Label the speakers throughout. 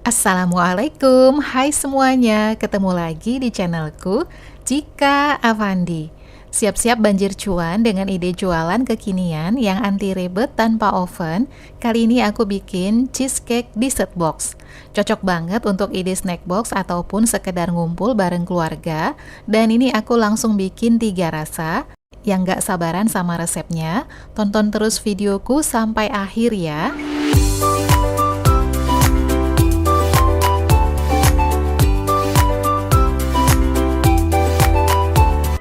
Speaker 1: Assalamualaikum, hai semuanya, ketemu lagi di channelku Cika Avandi. Siap-siap banjir cuan dengan ide jualan kekinian yang anti ribet tanpa oven. Kali ini aku bikin cheesecake dessert box. Cocok banget untuk ide snack box ataupun sekedar ngumpul bareng keluarga. Dan ini aku langsung bikin 3 rasa. Yang gak sabaran sama resepnya, tonton terus videoku sampai akhir ya.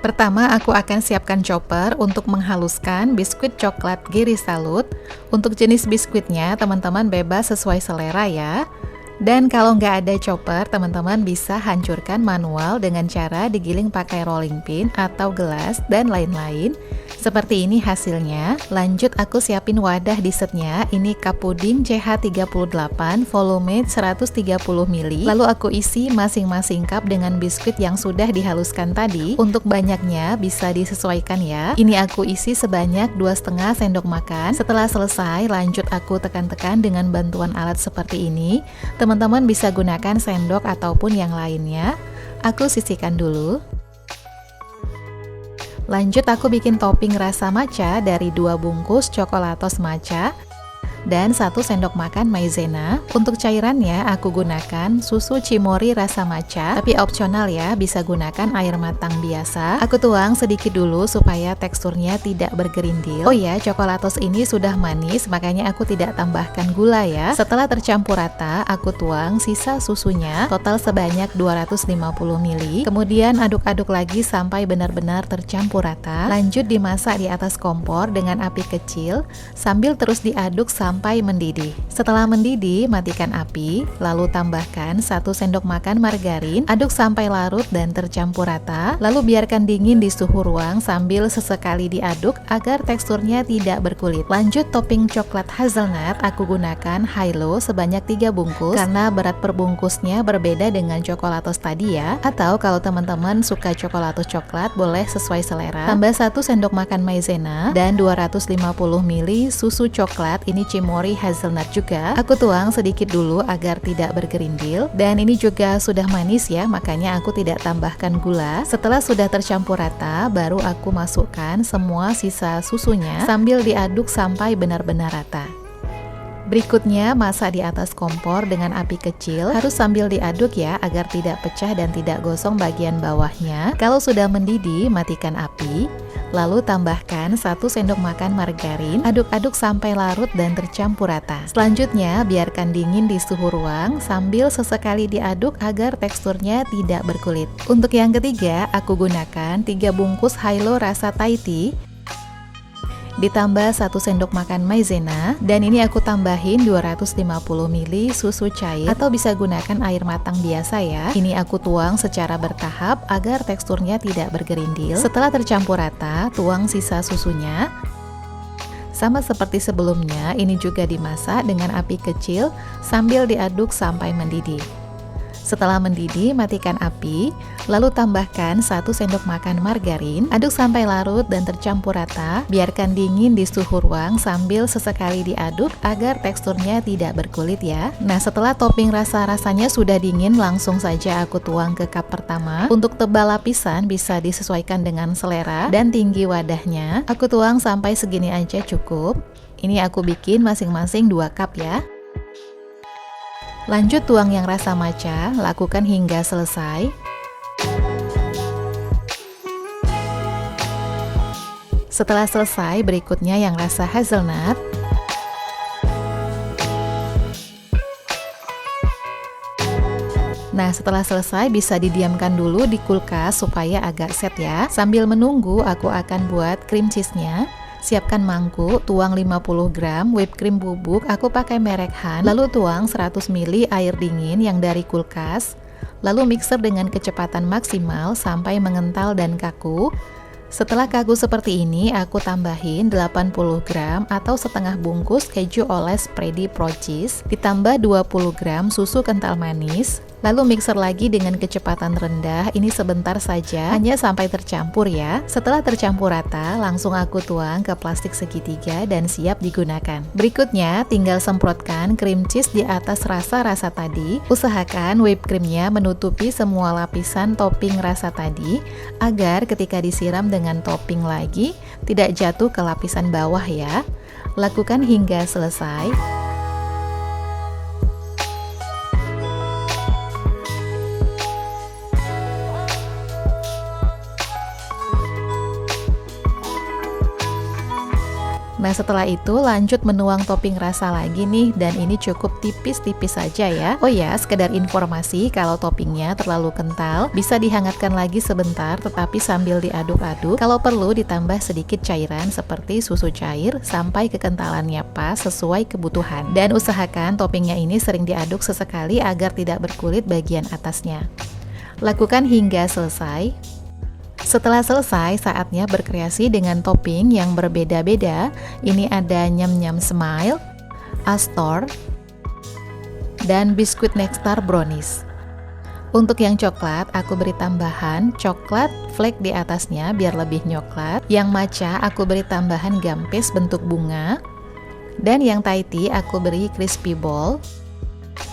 Speaker 1: Pertama, aku akan siapkan chopper untuk menghaluskan biskuit coklat Geri Salut. Untuk jenis biskuitnya, teman-teman bebas sesuai selera ya. Dan kalau nggak ada chopper, teman-teman bisa hancurkan manual dengan cara digiling pakai rolling pin atau gelas dan lain-lain. Seperti ini hasilnya. Lanjut aku siapin wadah dessertnya. Ini cup puding CH38 volume 130 ml. Lalu aku isi masing-masing cup dengan biskuit yang sudah dihaluskan tadi. Untuk banyaknya bisa disesuaikan ya. Ini aku isi sebanyak 2,5 sendok makan. Setelah selesai, lanjut aku tekan-tekan dengan bantuan alat seperti ini. Teman-teman bisa gunakan sendok ataupun yang lainnya. Aku sisihkan dulu. Lanjut aku bikin topping rasa matcha dari 2 bungkus coklatos matcha dan 1 sendok makan maizena. Untuk cairannya aku gunakan susu cimori rasa matcha, tapi opsional ya, bisa gunakan air matang biasa. Aku tuang sedikit dulu supaya teksturnya tidak bergerindil. Oh ya, coklatos ini sudah manis, makanya aku tidak tambahkan gula ya. Setelah tercampur rata, aku tuang sisa susunya, total sebanyak 250 ml. Kemudian aduk-aduk lagi sampai benar-benar tercampur rata. Lanjut dimasak di atas kompor dengan api kecil, sambil terus diaduk sampai mendidih. Setelah mendidih, matikan api, lalu tambahkan 1 sendok makan margarin, aduk sampai larut dan tercampur rata, lalu biarkan dingin di suhu ruang sambil sesekali diaduk agar teksturnya tidak berkulit. Lanjut topping coklat hazelnut, aku gunakan high-low sebanyak 3 bungkus karena berat per bungkusnya berbeda dengan coklatos tadi ya. Atau kalau teman-teman suka coklatos coklat, boleh sesuai selera. Tambah 1 sendok makan maizena dan 250 ml susu coklat, ini cimori hazelnut juga. Aku tuang sedikit dulu agar tidak bergerindil. Dan ini juga sudah manis ya, makanya aku tidak tambahkan gula. Setelah sudah tercampur rata, baru aku masukkan semua sisa susunya sambil diaduk sampai benar-benar rata. Berikutnya, masak di atas kompor dengan api kecil, harus sambil diaduk ya agar tidak pecah dan tidak gosong bagian bawahnya. Kalau sudah mendidih, matikan api. Lalu tambahkan 1 sendok makan margarin, aduk-aduk sampai larut dan tercampur rata. Selanjutnya, biarkan dingin di suhu ruang sambil sesekali diaduk agar teksturnya tidak berkulit. Untuk yang ketiga, aku gunakan 3 bungkus high-low rasa Thai tea, ditambah 1 sendok makan maizena, dan ini aku tambahin 250 ml susu cair atau bisa gunakan air matang biasa ya. Ini aku tuang secara bertahap agar teksturnya tidak bergerindil. Setelah tercampur rata, tuang sisa susunya. Sama seperti sebelumnya, ini juga dimasak dengan api kecil sambil diaduk sampai mendidih. Setelah mendidih, matikan api, lalu tambahkan 1 sendok makan margarin, aduk sampai larut dan tercampur rata, biarkan dingin di suhu ruang sambil sesekali diaduk agar teksturnya tidak berkulit ya. Nah, setelah topping rasa-rasanya sudah dingin, langsung saja aku tuang ke cup pertama. Untuk tebal lapisan bisa disesuaikan dengan selera dan tinggi wadahnya. Aku tuang sampai segini aja cukup. Ini aku bikin masing-masing 2 cup ya. Lanjut tuang yang rasa matcha, lakukan hingga selesai. Setelah selesai, berikutnya yang rasa hazelnut. Nah, setelah selesai bisa didiamkan dulu di kulkas supaya agak set ya. Sambil menunggu, aku akan buat cream cheese-nya. Siapkan mangkuk, tuang 50 gram whipped cream bubuk, aku pakai merek Han, lalu tuang 100 ml air dingin yang dari kulkas, lalu mixer dengan kecepatan maksimal sampai mengental dan kaku. Setelah kaku seperti ini, aku tambahin 80 gram atau setengah bungkus keju oles Freddy Pro Cheese, ditambah 20 gram susu kental manis, Lalu mixer lagi dengan kecepatan rendah, ini sebentar saja, hanya sampai tercampur ya. Setelah tercampur rata, langsung aku tuang ke plastik segitiga dan siap digunakan. Berikutnya, tinggal semprotkan cream cheese di atas rasa-rasa tadi. Usahakan whipped creamnya menutupi semua lapisan topping rasa tadi, agar ketika disiram dengan topping lagi, tidak jatuh ke lapisan bawah ya. Lakukan hingga selesai. Nah, setelah itu lanjut menuang topping rasa lagi nih, dan ini cukup tipis-tipis saja ya. Oh ya, sekedar informasi, kalau toppingnya terlalu kental bisa dihangatkan lagi sebentar, tetapi sambil diaduk-aduk. Kalau perlu ditambah sedikit cairan seperti susu cair sampai kekentalannya pas sesuai kebutuhan. Dan usahakan toppingnya ini sering diaduk sesekali agar tidak berkulit bagian atasnya. Lakukan hingga selesai. Setelah selesai, saatnya berkreasi dengan topping yang berbeda-beda. Ini ada Nyam-Nyam Smile, Astor, dan biskuit Nextar brownies. Untuk yang coklat, aku beri tambahan coklat flake di atasnya biar lebih nyoklat. Yang matcha, aku beri tambahan gampes bentuk bunga. Dan yang Thai tea, aku beri crispy ball.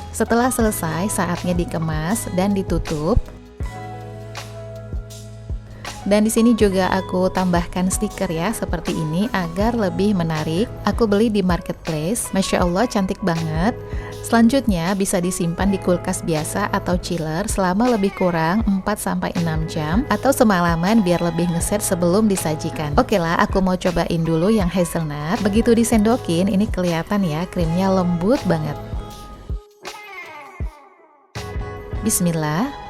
Speaker 1: Setelah selesai, saatnya dikemas dan ditutup. Dan di sini juga aku tambahkan stiker ya, seperti ini agar lebih menarik. Aku beli di marketplace, Masya Allah cantik banget. Selanjutnya bisa disimpan di kulkas biasa atau chiller selama lebih kurang 4-6 jam atau semalaman biar lebih ngeset sebelum disajikan. Oke lah, aku mau cobain dulu yang hazelnut. Begitu disendokin, ini kelihatan ya krimnya lembut banget. Bismillah.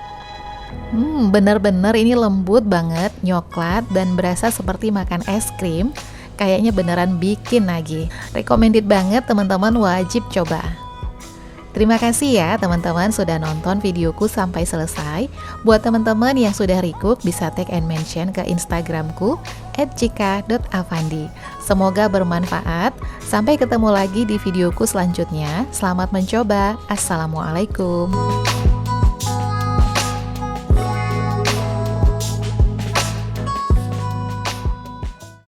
Speaker 1: Bener-bener ini lembut banget, nyoklat, dan berasa seperti makan es krim. Kayaknya beneran bikin lagi. Recommended banget, teman-teman wajib coba. Terima kasih ya teman-teman sudah nonton videoku sampai selesai. Buat teman-teman yang sudah recook, bisa tag and mention ke Instagramku @cika.avandi. Semoga bermanfaat. Sampai ketemu lagi di videoku selanjutnya. Selamat mencoba. Assalamualaikum.